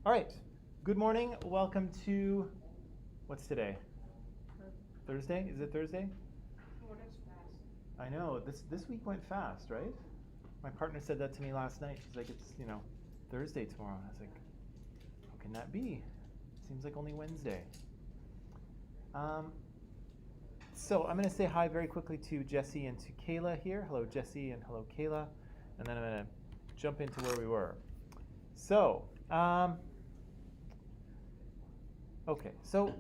All right. Good morning. Welcome to, what's today? Thursday? Is it Thursday? Oh, that's fast. I know. This week went fast, right? My partner said that to me last night. She's like, it's, Thursday tomorrow. I was like, how can that be? Seems like only Wednesday. Um, so I'm going to say hi very quickly to Jesse and to Kayla here. Hello, Jesse, and hello, Kayla. And then I'm going to jump into where we were. So, okay, so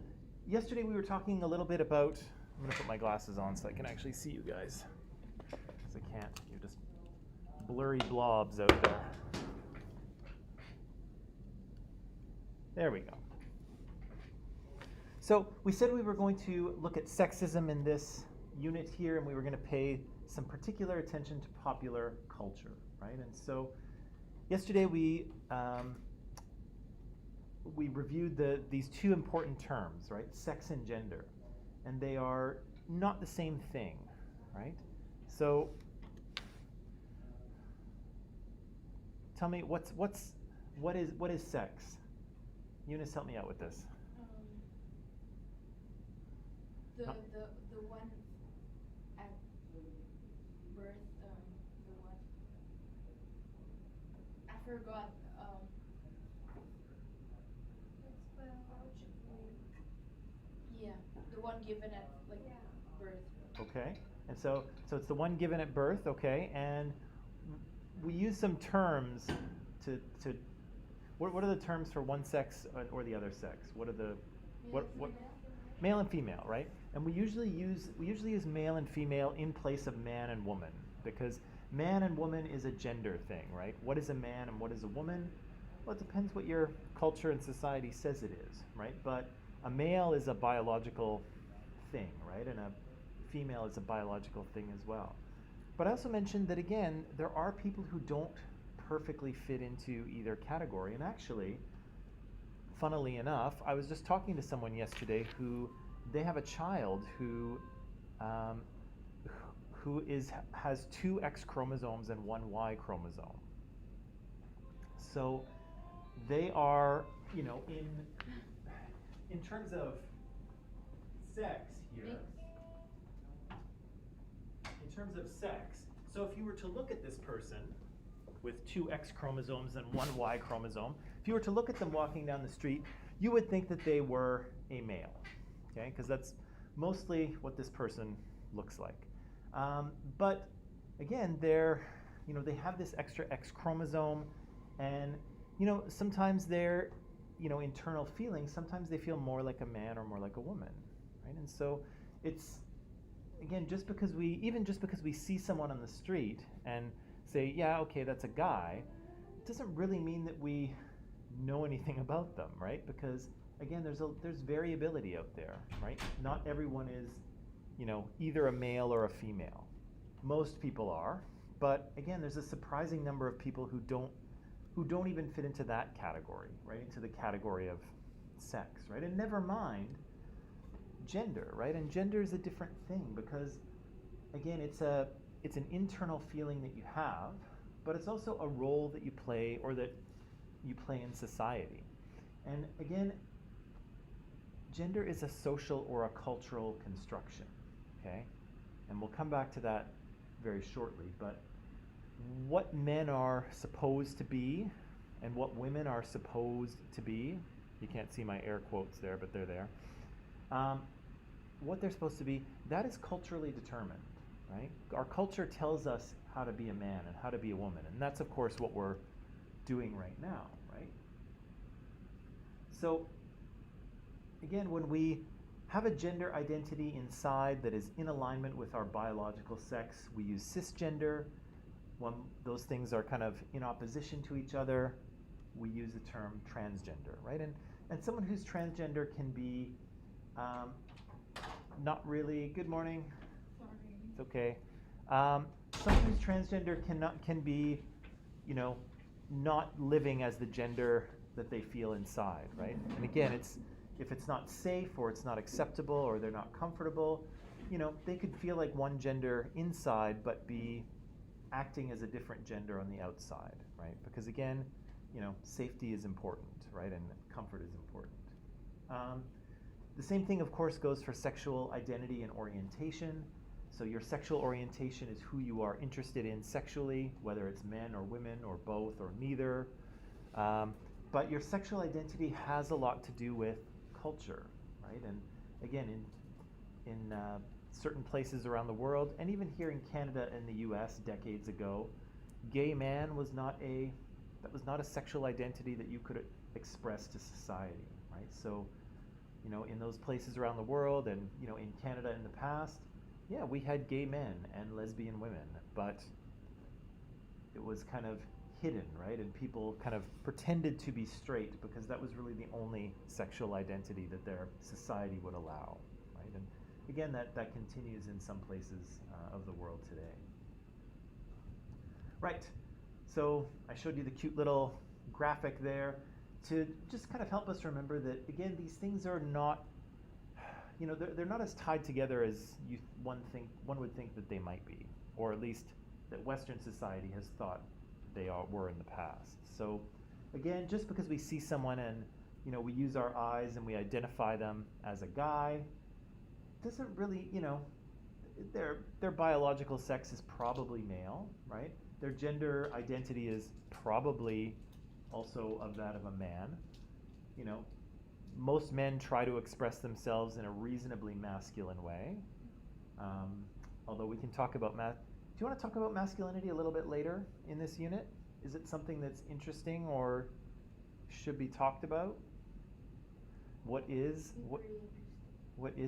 yesterday we were talking a little bit about, I'm going to put my glasses on so I can actually see you guys. Because I can't, you're just blurry blobs out there. There we go. So we said we were going to look at sexism in this unit here, and we were going to pay some particular attention to popular culture, right? And so yesterday we reviewed these two important terms, right? Sex and gender, and they are not the same thing, right? So tell me, what is sex? Eunice, help me out with this. The one at birth, the one I forgot. It's biologically. Yeah, the one given at birth. Okay, and so it's the one given at birth, okay, and we use some terms to what are the terms for one sex or the other sex? What are the what male and female, right? And we usually use male and female in place of man and woman, because man and woman is a gender thing, right? What is a man and what is a woman? Well, it depends what your culture and society says it is, right? But a male is a biological thing, right? And a female is a biological thing as well. But I also mentioned that, again, there are people who don't perfectly fit into either category. And actually, funnily enough, I was just talking to someone yesterday who they have a child who has two X chromosomes and one Y chromosome. So they are, in terms of sex here, in terms of sex, so if you were to look at this person with two X chromosomes and one Y chromosome, if you were to look at them walking down the street, you would think that they were a male, okay? Because that's mostly what this person looks like. But again, they have this extra X chromosome, and sometimes their internal feelings, sometimes they feel more like a man or more like a woman, right? And so it's, again, just because we see someone on the street and say, yeah, okay, that's a guy, it doesn't really mean that we know anything about them, right? Because again, there's variability out there, right? Not everyone is, either a male or a female. Most people are, but again, there's a surprising number of people who don't even fit into that category, right? Into the category of sex, right? And never mind gender, right? And gender is a different thing, because again, it's an internal feeling that you have, but it's also a role that you play, or that you play in society. And again, gender is a social or a cultural construction, okay? And we'll come back to that very shortly. But what men are supposed to be and what women are supposed to be, you can't see my air quotes there, but they're there. What they're supposed to be, that is culturally determined, right? Our culture tells us how to be a man and how to be a woman, and that's, of course, what we're doing right now, right? So again, when we have a gender identity inside that is in alignment with our biological sex, we use cisgender. When those things are kind of in opposition to each other, we use the term transgender, right? And someone who's transgender can be not really, good morning. Sorry. It's okay. Someone who's transgender can be, not living as the gender that they feel inside, right? And again, if it's not safe or it's not acceptable or they're not comfortable, they could feel like one gender inside but be acting as a different gender on the outside, right? Because again, safety is important, right? And comfort is important. The same thing, of course, goes for sexual identity and orientation. So your sexual orientation is who you are interested in sexually, whether it's men or women or both or neither. But your sexual identity has a lot to do with culture, right? And again, in certain places around the world, and even here in Canada and the U.S. decades ago, gay man was not a sexual identity that you could express to society, right? So, in those places around the world, and in Canada in the past, yeah, we had gay men and lesbian women, but it was kind of hidden, right? And people kind of pretended to be straight because that was really the only sexual identity that their society would allow, right? And again, that continues in some places of the world today. Right, so I showed you the cute little graphic there to just kind of help us remember that, again, these things are not, they're not as tied together as one would think that they might be, or at least that Western society has thought they were in the past. So again, just because we see someone and we use our eyes and we identify them as a guy, doesn't really, their biological sex is probably male, right? Their gender identity is probably also of that of a man. Most men try to express themselves in a reasonably masculine way. Although we can talk about do you want to talk about masculinity a little bit later in this unit? Is it something that's interesting or should be talked about? What is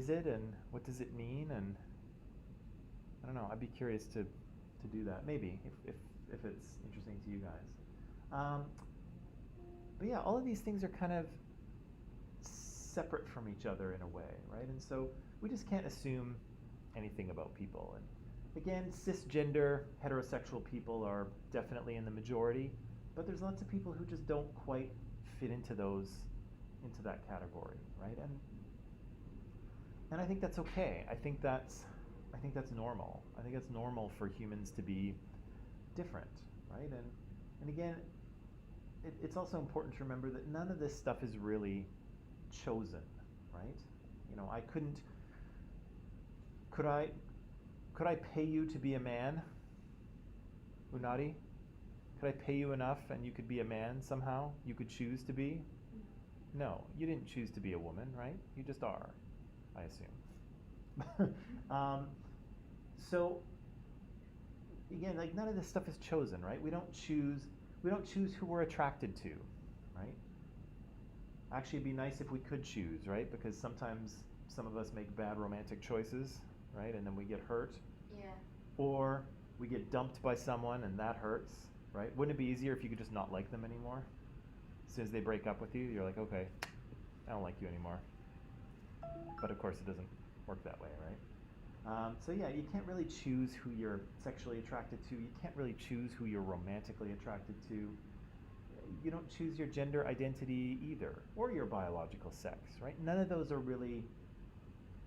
it, and what does it mean? And I don't know. I'd be curious to do that, maybe, if it's interesting to you guys. But yeah, all of these things are kind of separate from each other in a way, right? And so we just can't assume anything about people. And again, cisgender, heterosexual people are definitely in the majority, but there's lots of people who just don't quite fit into that category, right? And I think that's okay. I think that's normal. I think it's normal for humans to be different, right? And again, it's also important to remember that none of this stuff is really chosen, right? I could I pay you to be a man, Unadi? Could I pay you enough and you could be a man somehow? You could choose to be? No, you didn't choose to be a woman, right? You just are, I assume. So again, like, none of this stuff is chosen, right? We don't choose who we're attracted to, right? Actually, it'd be nice if we could choose, right? Because sometimes some of us make bad romantic choices, right? And then we get hurt. Yeah. Or we get dumped by someone and that hurts, right? Wouldn't it be easier if you could just not like them anymore? As soon as they break up with you, you're like, okay, I don't like you anymore. But of course, it doesn't work that way, right? So yeah, you can't really choose who you're sexually attracted to. You can't really choose who you're romantically attracted to. You don't choose your gender identity either, or your biological sex, right? None of those are really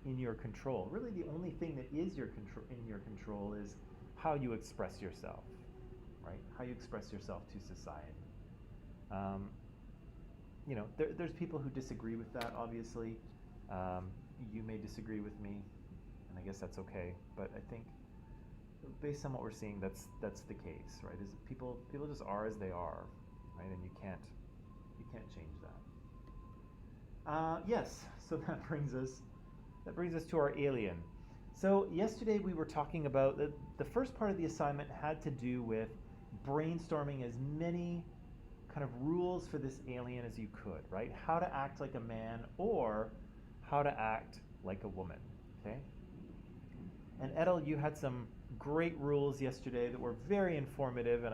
in your control. Really, the only thing that is in your control is how you express yourself, right? How you express yourself to society. There's people who disagree with that, obviously. You may disagree with me, and I guess that's okay. But I think, based on what we're seeing, that's the case, right? Is people just are as they are, right? And you can't change that. Yes. So that brings us to our alien. So yesterday we were talking about the first part of the assignment had to do with brainstorming as many kind of rules for this alien as you could, right? How to act like a man or how to act like a woman, okay? And Edel, you had some great rules yesterday that were very informative, and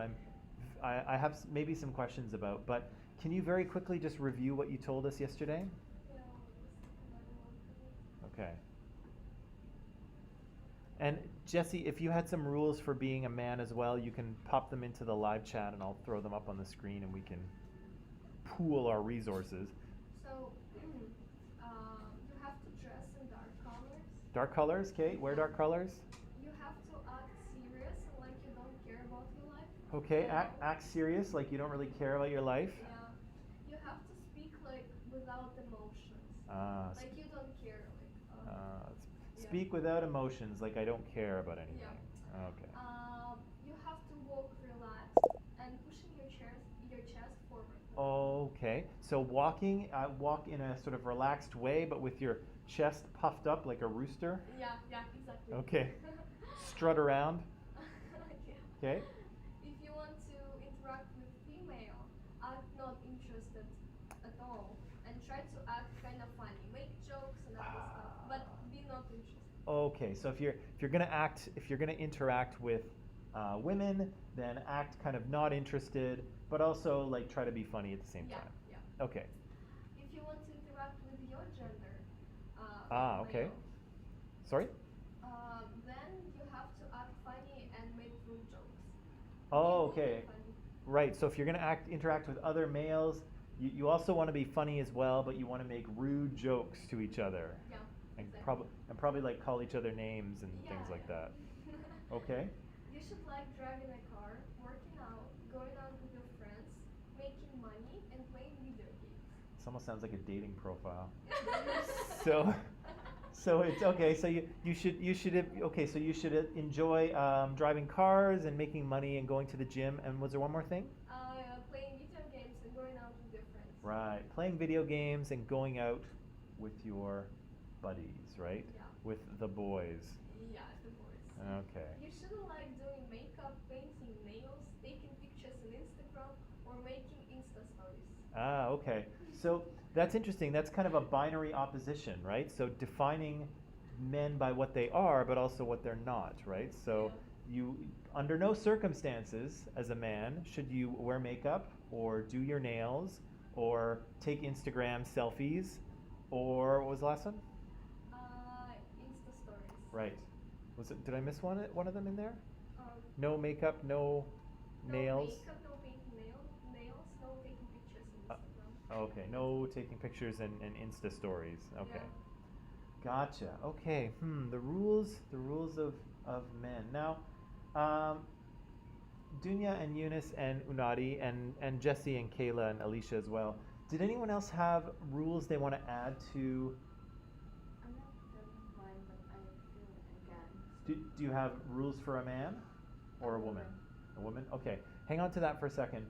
I have maybe some questions about, but can you very quickly just review what you told us yesterday? Okay. And Jesse, if you had some rules for being a man as well, you can pop them into the live chat and I'll throw them up on the screen and we can pool our resources. So, you have to dress in dark colors. Dark colors, okay. Wear dark colors. You have to act serious and like you don't care about your life. Okay, act serious, like you don't really care about your life. Yeah. You have to speak Like you don't care, like. Yeah. Speak without emotions, like I don't care about anything. Yeah. Okay. You have to walk relaxed and pushing your chest forward. Okay. So walking, walk in a sort of relaxed way, but with your chest puffed up like a rooster. Yeah, exactly. Okay. Strut around. Yeah. Okay. If you want to interact with female, act not interested at all, and try to act kind of funny, make jokes and other stuff, but be not interested. Okay. So if you're gonna interact with women, then act kind of not interested, but also like try to be funny at the same Yeah, time. yeah. Okay. If you want to interact with your gender, Okay. male, Sorry. then you have to act funny and make rude jokes. Oh, Be rude okay. and funny. Right. So if you're gonna interact with other males, you also want to be funny as well, but you want to make rude jokes to each other. Yeah. And Exactly. probably like call each other names and things like that. Okay. You should like driving a car, working out, going out with your friends, making money, and playing video games. This almost sounds like a dating profile. So, so it's okay. So you should enjoy driving cars and making money and going to the gym. And was there one more thing? Playing video games and going out with your friends. Right. Playing video games and going out with your buddies, right? Yeah. With the boys. Yeah, the boys. Okay. You shouldn't like doing makeup, painting nails, taking pictures on Instagram, or making Insta stories. Okay. So that's interesting. That's kind of a binary opposition, right? So defining men by what they are, but also what they're not, right? So you, under no circumstances, as a man, should you wear makeup or do your nails or take Instagram selfies, or what was the last one? Insta stories. Right. Was it? Did I miss one of them in there? Um, No makeup, no nails. No makeup, no painting nails, no taking pictures on Instagram. Okay, no taking pictures and Insta stories. Okay. Yeah. Gotcha. Okay. The rules of men. Now, Dunya and Eunice and Unadi and Jesse and Kayla and Alicia as well. Did anyone else have rules they want to add to? I'm not feeling mine, but I feel again. Do you have rules for a man or a woman? A woman? Okay. Hang on to that for a second.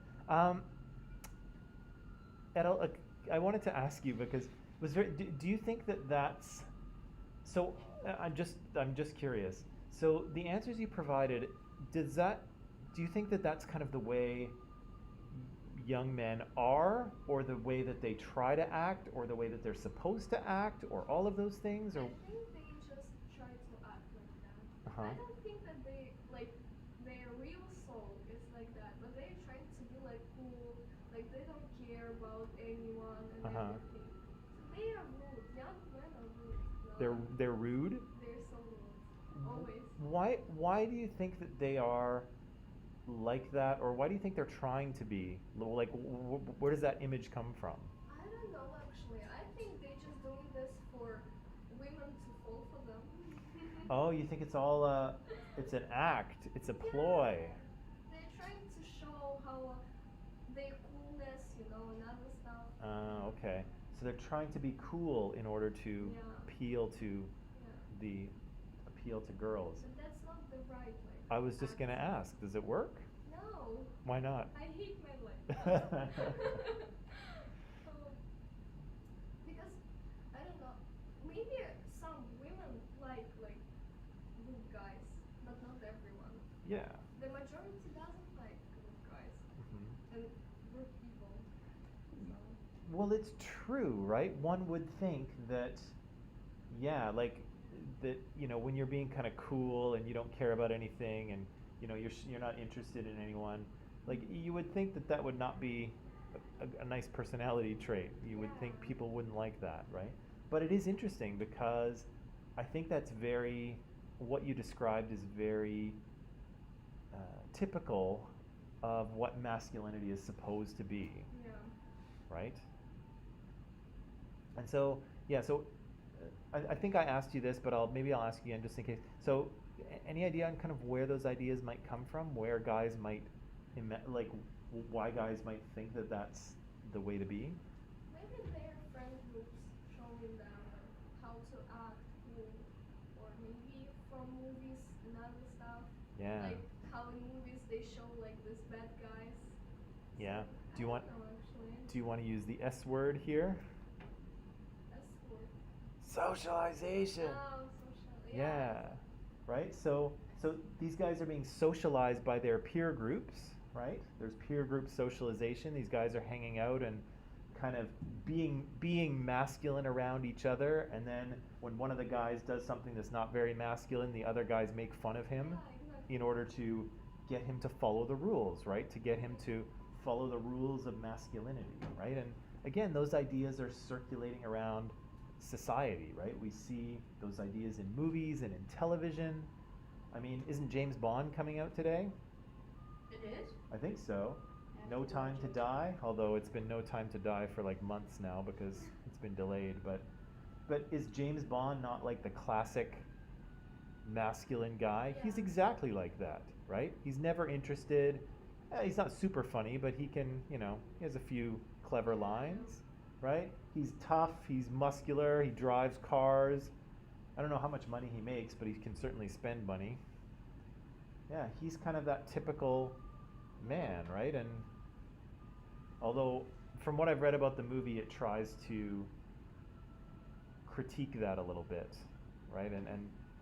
Edel, I wanted to ask you because do you think that that's so? I'm just curious. So the answers you provided, do you think that that's kind of the way young men are, or the way that they try to act, or the way that they're supposed to act, or all of those things, or? I think they just try to act like that. Uh-huh. I don't think that they like their real soul is like that, but they're trying to be like cool, like they don't care about anyone and everything. So they are rude. Young men are rude. No? They're rude. They're so rude. Always. Why do you think that they are like that, or why do you think they're trying to be like? Where does that image come from? I don't know actually. I think they're just doing this for women to fall for them. Oh, you think it's all it's an act, it's a ploy. They're trying to show how their coolness, and other stuff. Okay. So they're trying to be cool in order to appeal to appeal to girls. But that's not the right way. I was just gonna ask, does it work? No. Why not? I hate my life. Because I don't know. Maybe some women like good guys, but not everyone. Yeah. The majority doesn't like good guys and good people. So. Well, it's true, right? One would think that, yeah, like that. When you're being kind of cool and you don't care about anything, and you're not interested in anyone, like you would think that would not be a nice personality trait. You would think people wouldn't like that, right? But it is interesting because I think that's what you described is very typical of what masculinity is supposed to be. Yeah. Right? And so, yeah, I think I asked you this, but maybe I'll ask you again just in case. So, any idea on kind of where those ideas might come from? Where guys might, why guys might think that that's the way to be? Maybe their friend groups showing teaching them like how to act cool, or maybe from movies and other stuff. Yeah. Like how in movies they show like these bad guys. Yeah. So, Do you I want don't know actually. do you want to use the S word here? That's what. Socialization. Oh, social. Yeah. Right? So these guys are being socialized by their peer groups, right? There's peer group socialization. These guys are hanging out and kind of being masculine around each other, and then when one of the guys does something that's not very masculine, the other guys make fun of him Yeah, exactly. in order to get him to follow the rules, right? To get him to follow the rules of masculinity, right? And again, those ideas are circulating around society, right? We see those ideas in movies and in television. I mean, isn't James Bond coming out today? It is? I think so. I have No to Time watch to it. Die, although it's been No Time to Die for like months now because it's been delayed. But is James Bond not like the classic masculine guy? Yeah. He's exactly like that, right? He's never interested. He's not super funny, but he can, he has a few clever lines, right? He's tough, he's muscular, he drives cars. I don't know how much money he makes, but he can certainly spend money. Yeah, he's kind of that typical man, right? And although, from what I've read about the movie, it tries to critique that a little bit, right? And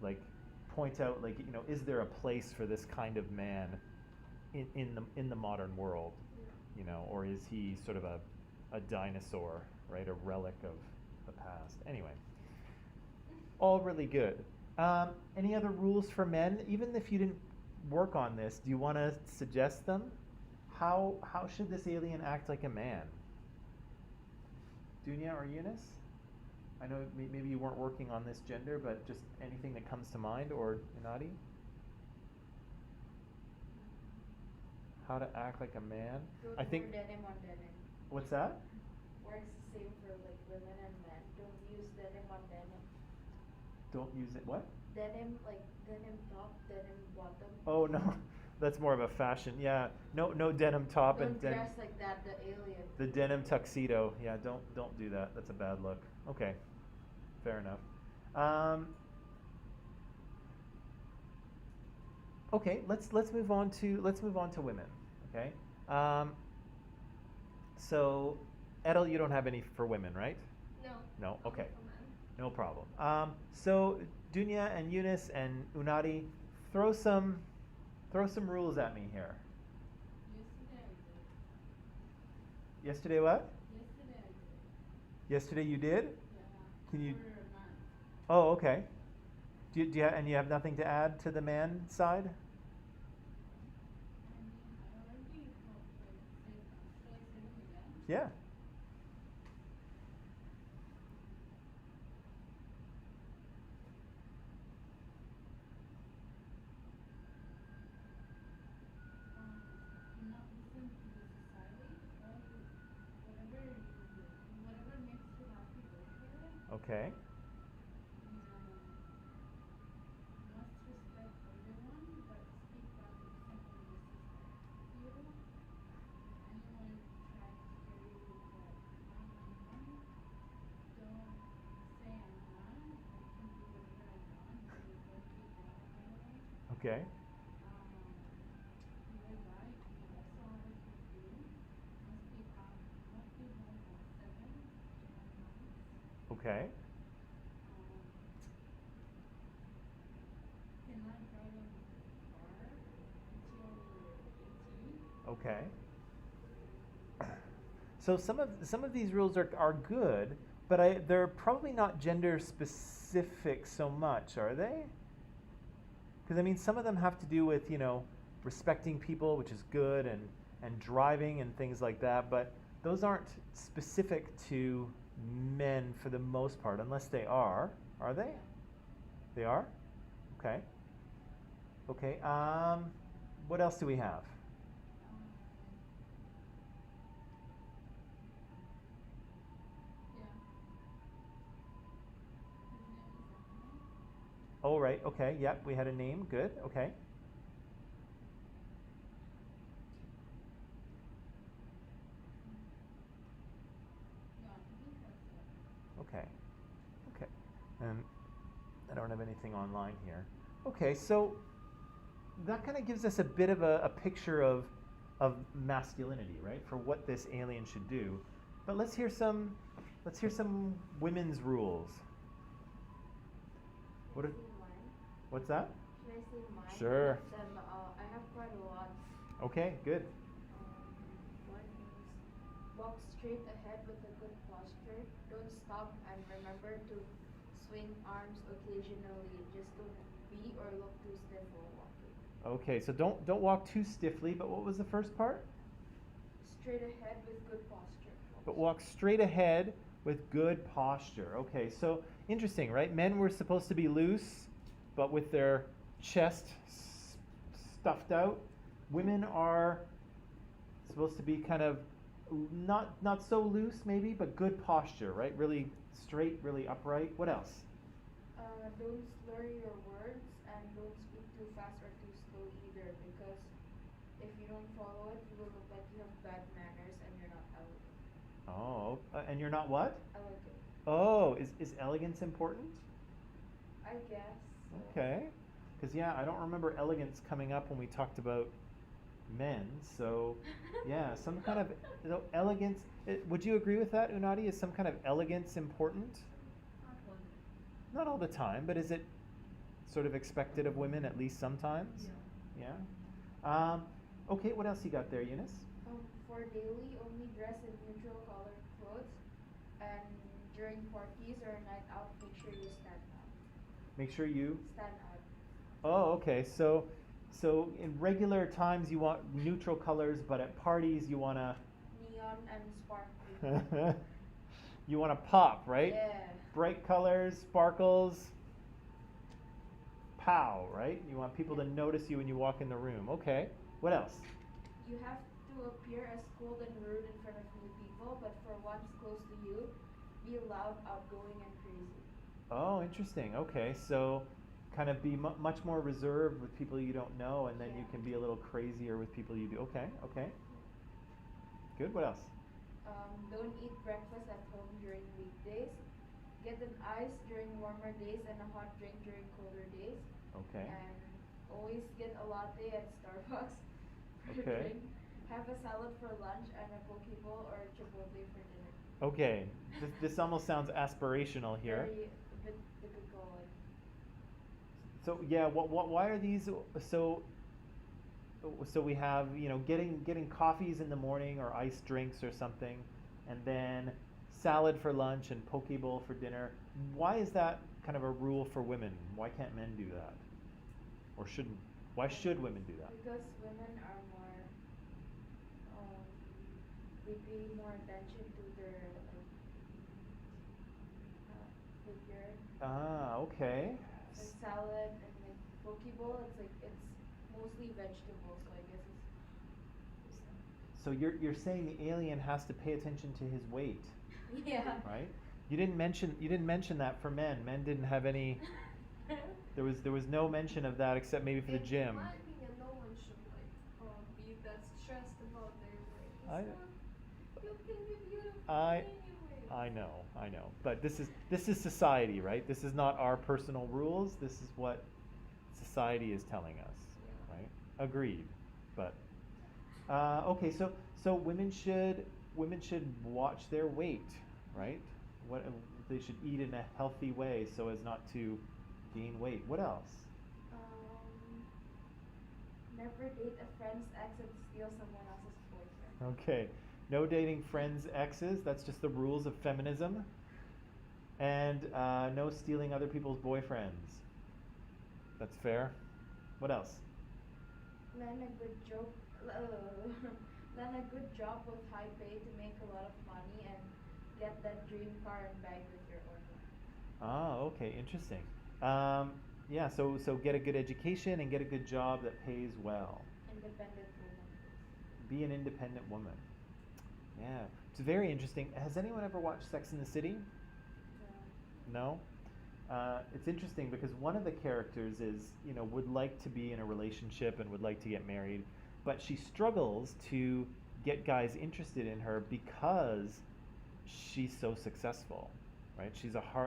like point out, like, is there a place for this kind of man in the modern world, or is he sort of a dinosaur, right? A relic of the past. Anyway, all really good. Any other rules for men? Even if you didn't work on this, do you want to suggest them? How should this alien act like a man? Dunya or Eunice? I know maybe you weren't working on this gender, but just anything that comes to mind, or Inadi? How to act like a man? Don't I think. wear denim on denim. What's that? Works the same for like women and men. Don't use denim on denim. Don't use it. What? Denim, like denim top, denim bottom. Oh no, that's more of a fashion. Yeah, no denim top Don't and dress like that, the alien. the denim tuxedo. Yeah, don't do that. That's a bad look. Okay, fair enough. Okay, let's move on to women. Okay. So, Edel, you don't have any for women, right? No. No. only Okay. for men. No problem. So Dunya and Eunice and Unadi, throw some rules at me here. Yesterday I did. Yesterday what? Yesterday I did. Yesterday you did? Yeah. Can you? For a man. Oh, okay. Do you and you have nothing to add to the man side? I mean, I already thought, like, said that. Should I say them again? Yeah. Not listen to the society. Whatever makes you happy, go for it. Okay. Must respect everyone, but speak back if someone disrespects you. If anyone tries to scare you with that I'm man, don't say I'm not. I can do whatever I want. You don't be that way. Okay. You will die. You also hours with you. Must be home at 7 to 9 months. Okay. Cannot drive a car until you're 18. Okay. So some of these rules are good, but they're probably not gender specific so much, are they? Because I mean, some of them have to do with respecting people, which is good, and driving and things like that. But those aren't specific to men for the most part, unless they are. Are they? They are. Okay. Okay. What else do we have? Yeah. His name is Ahmed. Oh, right. Okay. Yep. We had a name. Good. Okay. Yeah, I think that's it. Okay. And I don't have anything online here. Okay, so that kind of gives us a bit of a picture of masculinity, right? For what this alien should do. But let's hear some women's rules. What Should are, I say mine? what's that? Should I say mine? Sure. I have them, I have quite a lot. Okay, good. One is walk straight ahead with a good posture. Don't stop and remember to swing arms occasionally. Just don't be or look too stiff while walking. Okay, so don't walk too stiffly, but what was the first part? Straight ahead with good posture. But walk straight ahead with good posture. Okay, so interesting, right? Men were supposed to be loose, but with their chest stuffed out. Women are supposed to be kind of not so loose maybe, but good posture, right? Really straight, really upright. What else? Don't slur your words and don't speak too fast or too slow either, because if you don't follow it, you will look like you have bad manners and you're not elegant. Oh, and you're not what? Elegant. Oh, is elegance important? I guess. Okay. Because, yeah, I don't remember elegance coming up when we talked about men. So, yeah, some kind of elegance. Would you agree with that, Unadi? Is some kind of elegance important? Not one. Not all the time, but is it sort of expected of women at least sometimes? Yeah. Yeah? Okay, what else you got there, Eunice? For daily, only dress in neutral colored clothes, and during parties or a night out, make sure you stand out. Make sure you. Stand out. Oh, okay. So in regular times you want neutral colors, but at parties you want to. Neon and sparkly. You want to pop, right? Yeah. Bright colors, sparkles. Pow, right? You want people to notice you when you walk in the room. Okay. What else? You have to appear as cold and rude in front of new people, but for ones close to you, be loud, outgoing, and crazy. Oh, interesting. Okay, so kind of be much more reserved with people you don't know, and then you Yeah. can be a little crazier with people you do. Okay, okay. Good. What else? Don't eat breakfast at home during weekdays. Get an ice during warmer days and a hot drink during colder days. Okay. And always get a latte at Starbucks for Okay. drink. Have a salad for lunch and a poke bowl or chipotle for dinner. Okay. This almost sounds aspirational here. Very bit typical. Like, So yeah, why are these so? So we have getting coffees in the morning or iced drinks or something, and then salad for lunch and poke bowl for dinner. Why is that kind of a rule for women? Why can't men do that? Or shouldn't? Why should women do that? because women are more, they pay more attention to their figure. Ah, okay. Like salad and like poke bowl, it's mostly vegetables, so I guess So you're saying the alien has to pay attention to his weight, it's yeah. right? You didn't mention that for men. Men didn't have any. There was no mention of that except maybe for the gym. In my opinion, no one should be that stressed about their weight. You can be beautiful I anyway. I know. But this is society, right? This is not our personal rules. This is what society is telling us, Yeah. right? Agreed. But okay, so women should watch their weight, right? What they should eat in a healthy way so as not to gain weight. What else? Never date a friend's ex and steal someone else's boyfriend. Okay. No dating friends' exes. That's just the rules of feminism. And no stealing other people's boyfriends. That's fair. What else? Land a good land a good job with high pay to make a lot of money and get that dream car and bag with your own money. Ah, okay, interesting. Yeah, so get a good education and get a good job that pays well. Independent woman. Be an independent woman. Yeah, it's very interesting. Has anyone ever watched Sex in the City? No? It's interesting because one of the characters would like to be in a relationship and would like to get married, but she struggles to get guys interested in her because she's so successful. right?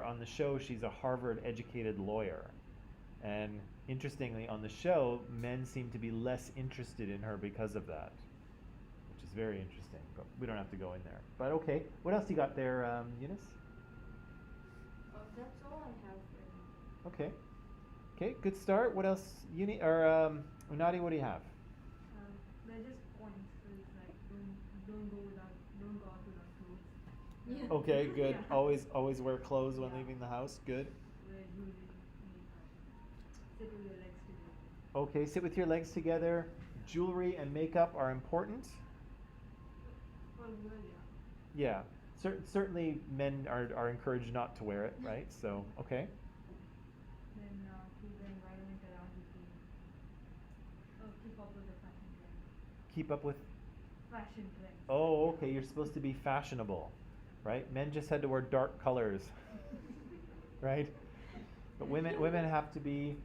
On the show, she's a Harvard-educated lawyer. And interestingly, on the show, men seem to be less interested in her because of that, which is very interesting. But we don't have to go in there. But okay, what else you got there, Eunice? That's all I have for now. Okay. Okay, good start. What else? Unadi, what do you have? They're just points, so it's like don't go out without clothes. Yeah. Okay, good. Yeah. Always wear clothes when Yeah. leaving the house. Good. Wear jewelry, makeup. Sit with your legs together. Okay, sit with your legs together. Jewelry and makeup are important. For women, yeah. Yeah. Certainly men are encouraged not to wear it, right? So, okay. Then keep the environment around you clean. Oh, keep up with the fashion trends. Keep up with. Fashion trends. Oh, okay. You're supposed to be fashionable, right? Men just had to wear dark colors, right? But women have to be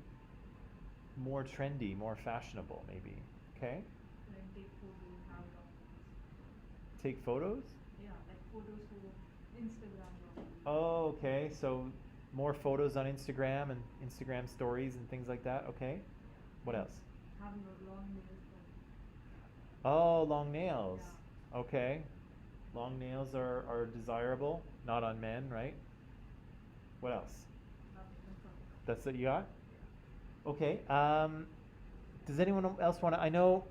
more trendy, more fashionable, maybe. Okay. Then take photos, have documents. Take photos. Yeah, like photos for Instagram documents. Oh, okay. So more photos on Instagram and Instagram stories and things like that. Okay. What else? Having a long nails. Oh, long nails. Okay. Long nails are desirable, not on men, right? What else? That's what you got? Okay. Does anyone else want to? I know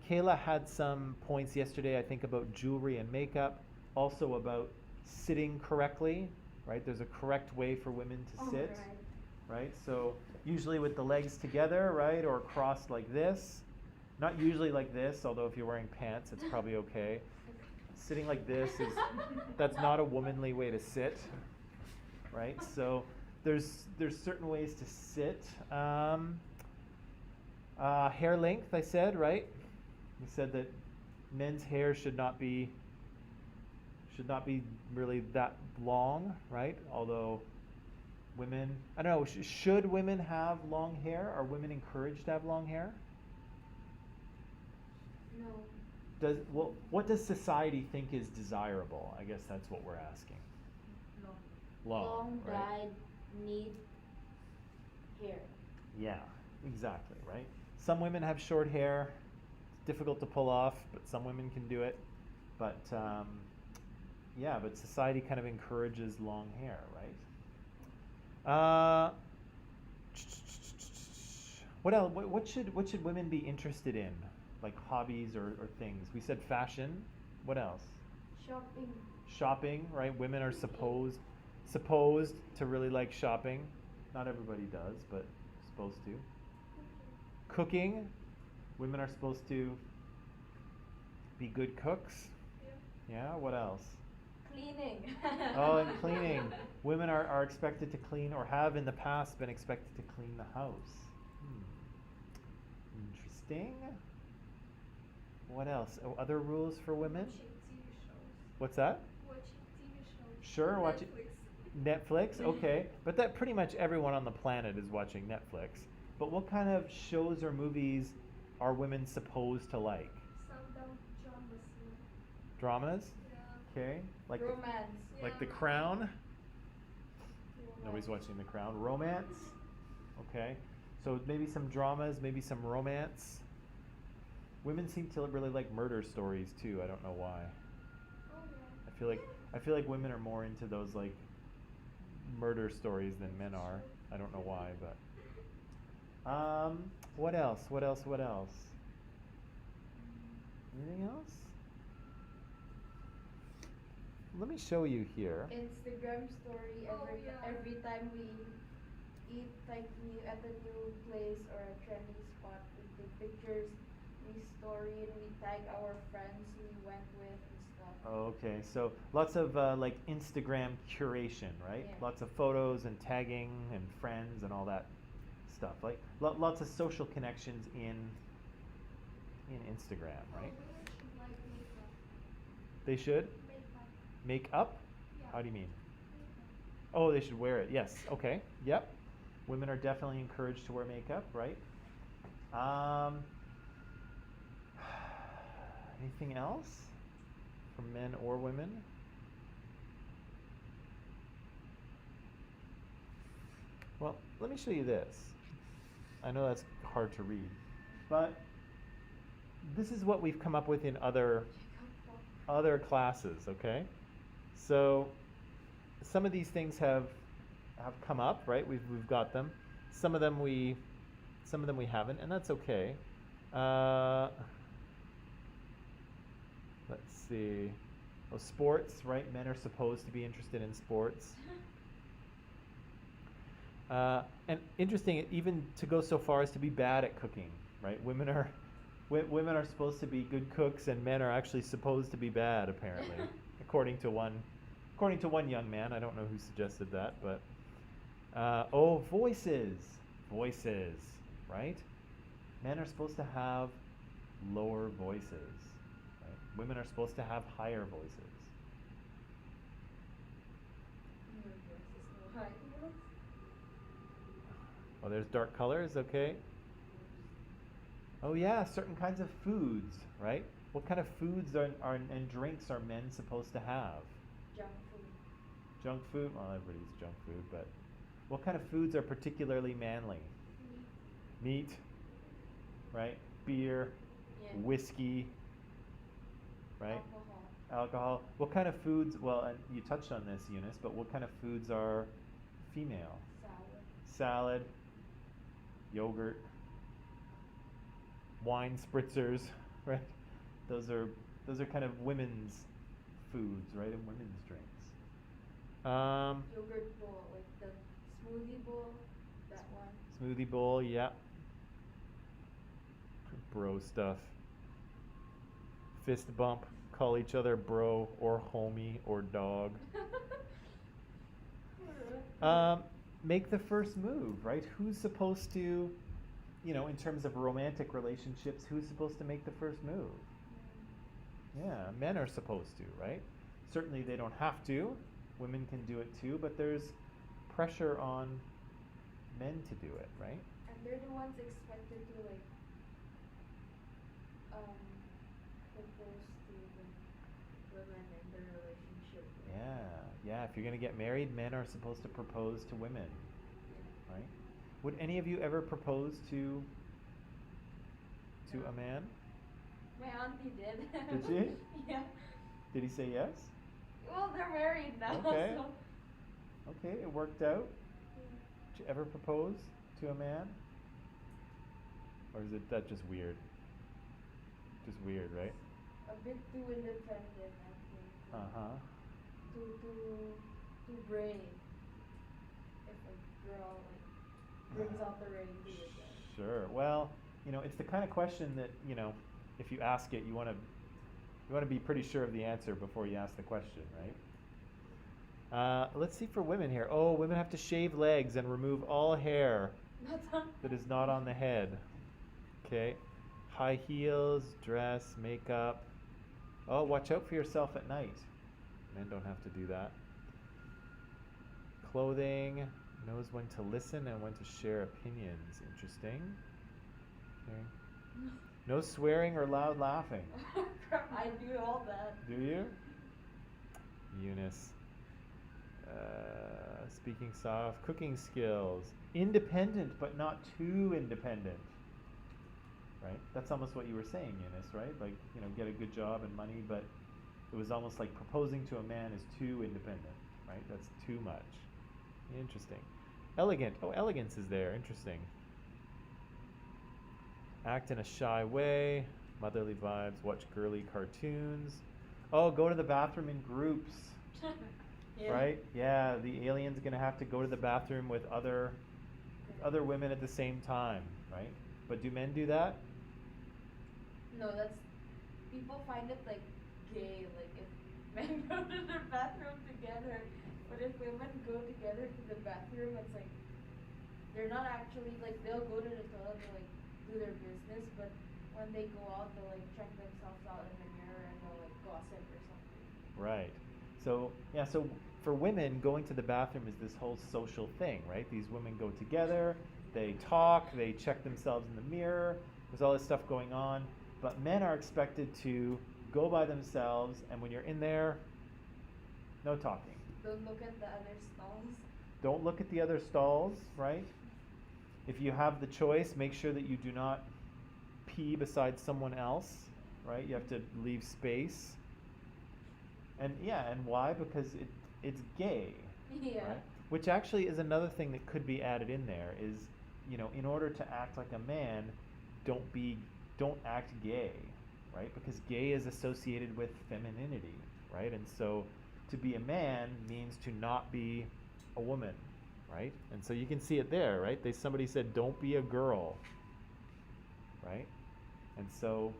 Kayla had some points yesterday, I think, about jewelry and makeup, also about sitting correctly, right? There's a correct way for women to sit, right? So usually with the legs together, right, or crossed like this. Not usually like this, although if you're wearing pants, it's probably okay. Sitting like this that's not a womanly way to sit, right? So there's certain ways to sit. Hair length, I said, right? We said that men's hair should not be really that long, right? Although women, I don't know, should women have long hair? Are women encouraged to have long hair? No. What does society think is desirable? I guess that's what we're asking. Long, right? Dyed, neat hair. Yeah, exactly, right? Some women have short hair. It's difficult to pull off, but some women can do it. But yeah, but society kind of encourages long hair, right? What else? What should women be interested in, like hobbies or things? We said fashion. What else? Shopping. Shopping, right? Women are supposed to really like shopping. Not everybody does, but supposed to. Cooking. Women are supposed to be good cooks. Yeah, what else? Cleaning. Oh, and cleaning. Women are expected to clean, or have in the past been expected to clean the house. Interesting. What else? Oh, other rules for women? Watching TV shows. What's that? Watching TV shows. Sure, watching Netflix. Netflix, okay. But that pretty much everyone on the planet is watching Netflix. But what kind of shows or movies are women supposed to like? Some dumb dramas. Dramas? Yeah. Okay. Like Romance. like The Yeah. Crown? Nobody's watching The Crown. Romance? Okay. So maybe some dramas, maybe some romance. Women seem to really like murder stories too. I don't know why. Oh yeah. I feel like women are more into those like murder stories than men are. I don't know why, but what else? Anything else? Let me show you here. Instagram story Oh, yeah. every time we eat like at a new place or a trendy spot. We take pictures, we story, and we tag our friends we went with and stuff. Okay, so lots of like Instagram curation, right? Yeah. Lots of photos and tagging and friends and all that stuff. Like lots of social connections in Instagram, right? Women should like makeup. They should Makeup. make up. Yeah. How do you mean? Makeup. Oh, they should wear it. Yes. Okay. Yep. Women are definitely encouraged to wear makeup, right? Anything else for men or women? Well, let me show you this. I know that's hard to read, but this is what we've come up with in other classes, okay? So some of these things have come up, right? We've got them. Some of them we haven't, and that's okay. Let's see. Oh, sports, right? Men are supposed to be interested in sports. And interesting, even to go so far as to be bad at cooking, right? Women are supposed to be good cooks, and men are actually supposed to be bad, apparently, according to one young man. I don't know who suggested that, but voices, right? Men are supposed to have lower voices, right? Women are supposed to have higher voices. Oh, there's dark colors, okay. Oh yeah, certain kinds of foods, right? What kind of foods and drinks are men supposed to have? Junk food. Junk food? Well, everybody eats junk food, but what kind of foods are particularly manly? Meat, right? Beer, Yeah. whiskey, right? Alcohol. What kind of foods, well, and you touched on this, Eunice, but what kind of foods are female? Salad, yogurt, wine spritzers, right? Those are kind of women's foods, right? And women's drinks. Yogurt bowl, like the smoothie bowl, that one. Smoothie bowl, yeah. Bro stuff. Fist bump. Call each other bro or homie or dog. Make the first move, right? Who's supposed to, in terms of romantic relationships, who's supposed to make the first move? Yeah, men are supposed to, right? Certainly they don't have to. Women can do it too, but there's pressure on men to do it, right? And they're the ones expected to propose to the women in the relationship. Yeah. If you're gonna get married, men are supposed to propose to women, right? Would any of you ever propose to a man? My auntie did. Did she? Yeah. Did he say yes? Well, they're married now. Okay. So. Okay, it worked out. Did you ever propose to a man? Or is that just weird? Just weird, right? A bit too independent, I think. Uh-huh. Too brave. If a girl brings out the ring to it. Sure. Well, it's the kind of question that, if you ask it, you want to be pretty sure of the answer before you ask the question, right? Let's see for women here. Oh, women have to shave legs and remove all hair that is not on the head. Okay. High heels, dress, makeup. Oh, watch out for yourself at night. Men don't have to do that. Clothing, knows when to listen and when to share opinions. Interesting. Okay. No swearing or loud laughing. I do all that. Do you? Eunice. Speaking soft. Cooking skills. Independent, but not too independent. Right? That's almost what you were saying, Eunice, right? Like, get a good job and money, but it was almost like proposing to a man is too independent, right? That's too much. Interesting. Elegant. Oh, elegance is there. Interesting. Act in a shy way. Motherly vibes. Watch girly cartoons. Oh, go to the bathroom in groups. Yeah. Right? Yeah, the alien's gonna have to go to the bathroom with other women at the same time, right? But do men do that? No, people find it gay, if men go to the bathroom together. But if women go together to the bathroom, it's they're not actually they'll go to the toilet to do their business, but when they go out, they'll check themselves out in the mirror and they'll gossip or something. Right. So for women, going to the bathroom is this whole social thing, right? These women go together, they talk, they check themselves in the mirror, there's all this stuff going on. But men are expected to go by themselves, and when you're in there, no talking. Don't look at the other stalls. Don't look at the other stalls, right? If you have the choice, make sure that you do not pee beside someone else, right? You have to leave space. And yeah, and why? Because it's gay, Yeah. right? Which actually is another thing that could be added in there is, in order to act like a man, don't act gay, right? Because gay is associated with femininity, right? And so to be a man means to not be a woman, right? And so you can see it there, right? Somebody said, don't be a girl, right? And so,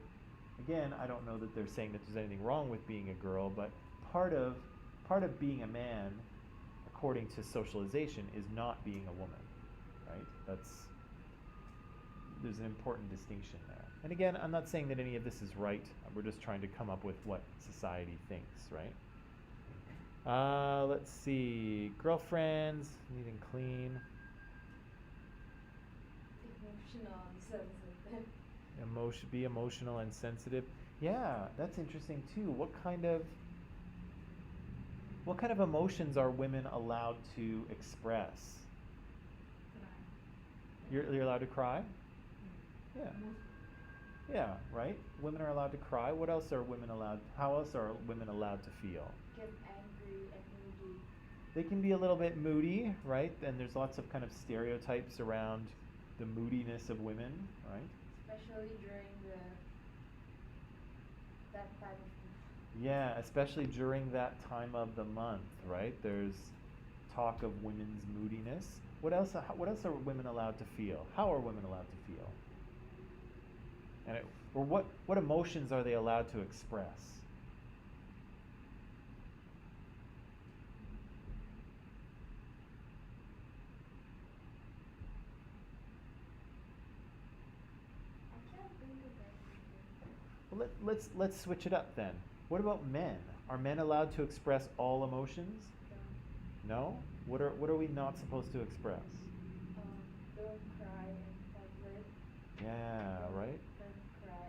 again, I don't know that they're saying that there's anything wrong with being a girl, but part of being a man, according to socialization, is not being a woman, right? There's an important distinction there. And again, I'm not saying that any of this is right. We're just trying to come up with what society thinks, right? Let's see. Girlfriends, neat and clean. Emotional and sensitive. Be emotional and sensitive. Yeah, that's interesting too. What kind of emotions are women allowed to express? You're allowed to cry? Yeah. Yeah, right? Women are allowed to cry. What else are women allowed? How else are women allowed to feel? Get angry and moody. They can be a little bit moody, right? And there's lots of kind of stereotypes around the moodiness of women, right? Especially during that time of Yeah, especially during that time of the month, right? There's talk of women's moodiness. What else are women allowed to feel? How are women allowed to feel? Or what emotions are they allowed to express? I can't think of anything. Well, let's switch it up then. What about men? Are men allowed to express all emotions? No? What are we not supposed to express? Don't cry in public. Yeah, right? Don't cry.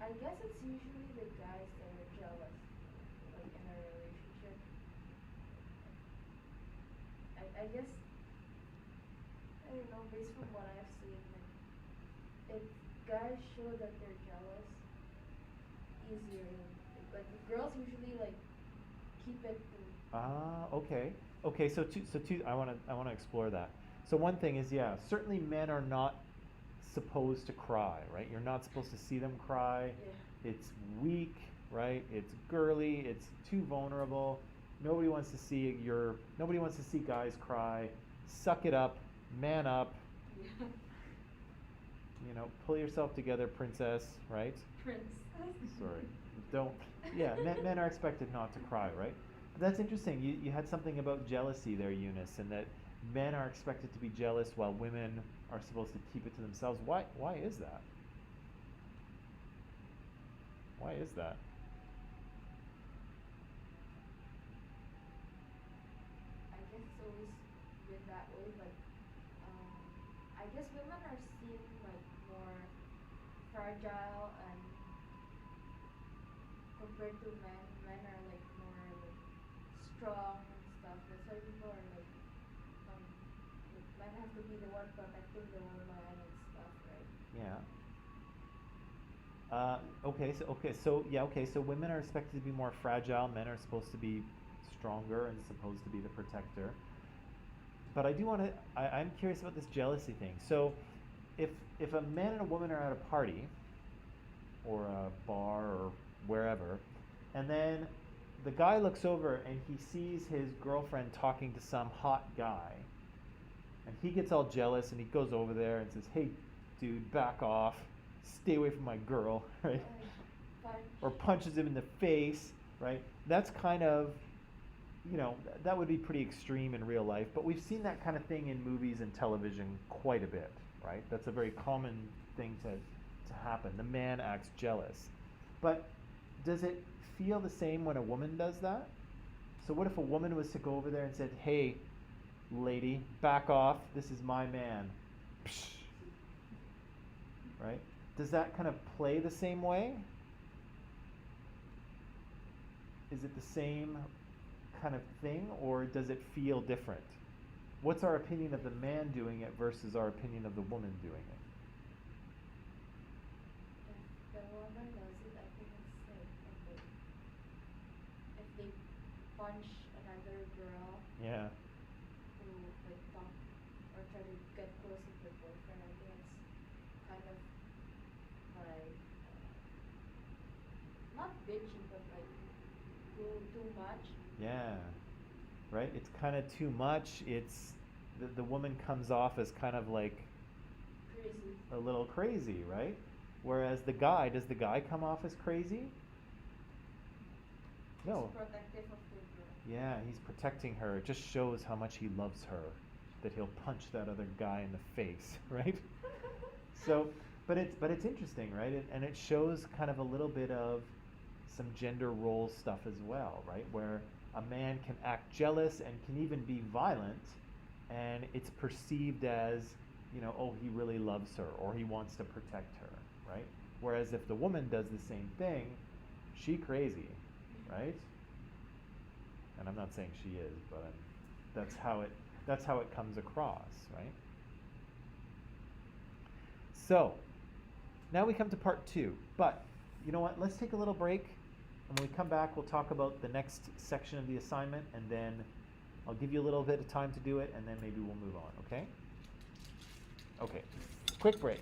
I guess it's usually the guys that are jealous, like in a relationship. I guess, I don't know, based from what I've seen, like, if guys show that they're jealous, easier. Like the girls usually like keep it to. Ah, okay. Okay, so I want to explore that. So one thing is, yeah, certainly men are not supposed to cry, right? You're not supposed to see them cry. Yeah. It's weak, right? It's girly, it's too vulnerable. Nobody wants to see guys cry. Suck it up, man up, Yeah. Pull yourself together, princess, right? Prince. Sorry. Don't. Yeah, men are expected not to cry, right? But that's interesting. You had something about jealousy there, Eunice, and that men are expected to be jealous while women are supposed to keep it to themselves. Why is that? Why is that? I guess it's always been that way, but I guess women are seen like more fragile and compared to men. Men are like more like strong and stuff. That's why people are like men have to be the one protecting the woman and stuff, right? Yeah. So women are expected to be more fragile. Men are supposed to be stronger and supposed to be the protector. But I do want to. I'm curious about this jealousy thing. So, if a man and a woman are at a party, or a bar or wherever, and then the guy looks over and he sees his girlfriend talking to some hot guy, and he gets all jealous and he goes over there and says, "Hey, dude, back off. Stay away from my girl," right? Punch. Or punches him in the face, right? That's kind of, that would be pretty extreme in real life, but we've seen that kind of thing in movies and television quite a bit, right? That's a very common thing to happen. The man acts jealous. But does it feel the same when a woman does that? So what if a woman was to go over there and said, "Hey, lady, back off. This is my man." Psh. Right? Does that kind of play the same way? Is it the same kind of thing, or does it feel different? What's our opinion of the man doing it versus our opinion of the woman doing it? If the woman does it, I think it's like if they punch another girl Yeah. who like talk or try to get close with their boyfriend, I think it's kind of like not bitchy, but like too much. Yeah. Right? It's kind of too much. It's the woman comes off as kind of like Crazy. a little crazy, right? Whereas the guy, does the guy come off as crazy? No. He's protective of the girl. Yeah, he's protecting her. It just shows how much he loves her, that he'll punch that other guy in the face, right? So, but it's interesting, right? And it shows kind of a little bit of some gender role stuff as well, right? Where a man can act jealous and can even be violent, and it's perceived as, oh, he really loves her or he wants to protect her, right? Whereas if the woman does the same thing, she crazy, right? And I'm not saying she is, but that's how it comes across, right? So, now we come to part 2. But you know what? Let's take a little break, and when we come back, we'll talk about the next section of the assignment, and then I'll give you a little bit of time to do it, and then maybe we'll move on, okay? Okay. Quick break.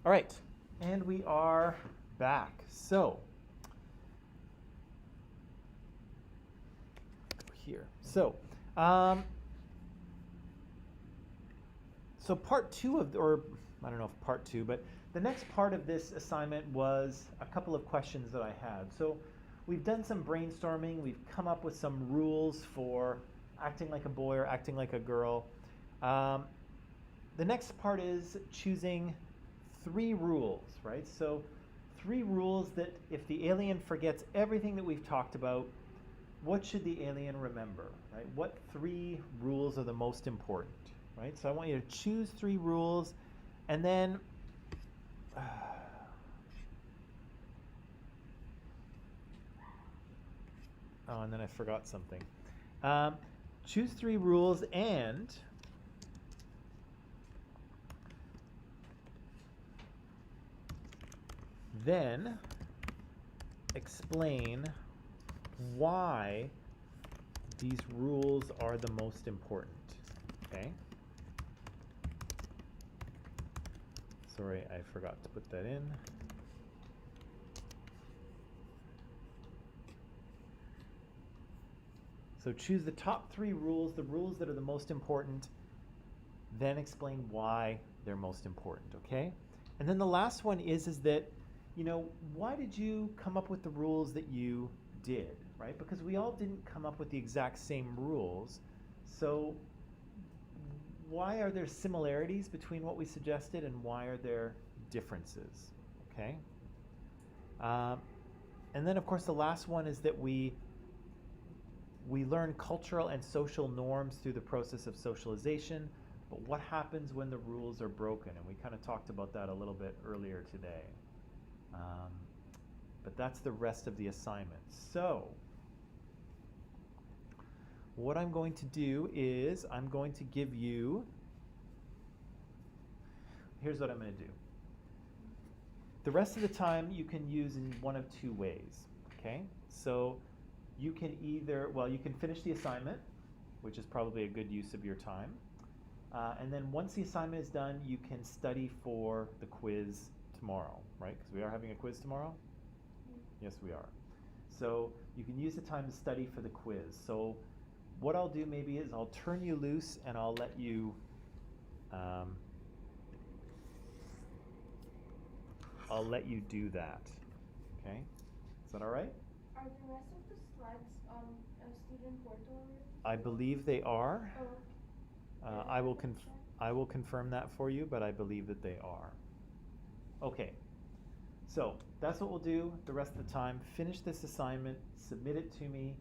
All right, and we are back. So, here. So part two of, or I don't know if part two, but the next part of this assignment was a couple of questions that I had. So we've done some brainstorming. We've come up with some rules for acting like a boy or acting like a girl. The next part is choosing 3 rules, right? So 3 rules that if the alien forgets everything that we've talked about, what should the alien remember, right? What 3 rules are the most important, right? So I want you to choose 3 rules, and then oh, and then I forgot something. Choose 3 rules and then explain why these rules are the most important, okay? Sorry, I forgot to put that in. So choose the top 3 rules, the rules that are the most important, then explain why they're most important, okay? And then the last one is that, you know, why did you come up with the rules that you did, right? Because we all didn't come up with the exact same rules. So why are there similarities between what we suggested and why are there differences, okay? And then of course the last one is that we learn cultural and social norms through the process of socialization, but what happens when the rules are broken? And we kind of talked about that a little bit earlier today. But that's the rest of the assignment. So what I'm going to do is I'm going to give you, here's what I'm going to do. The rest of the time you can use in one of 2 ways, okay? So you can either, well, you can finish the assignment, which is probably a good use of your time. And then once the assignment is done, you can study for the quiz tomorrow, right? Because we are having a quiz tomorrow? Yes, we are. So you can use the time to study for the quiz. So what I'll do maybe is I'll turn you loose and I'll let you do that. Okay? Is that all right? Are the rest of the slides on a student portal? I believe they are. Oh. I will confirm that for you, but I believe that they are. Okay. So that's what we'll do the rest of the time. Finish this assignment, submit it to me,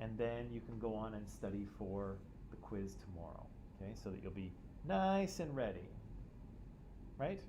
and then you can go on and study for the quiz tomorrow, okay? So that you'll be nice and ready, right?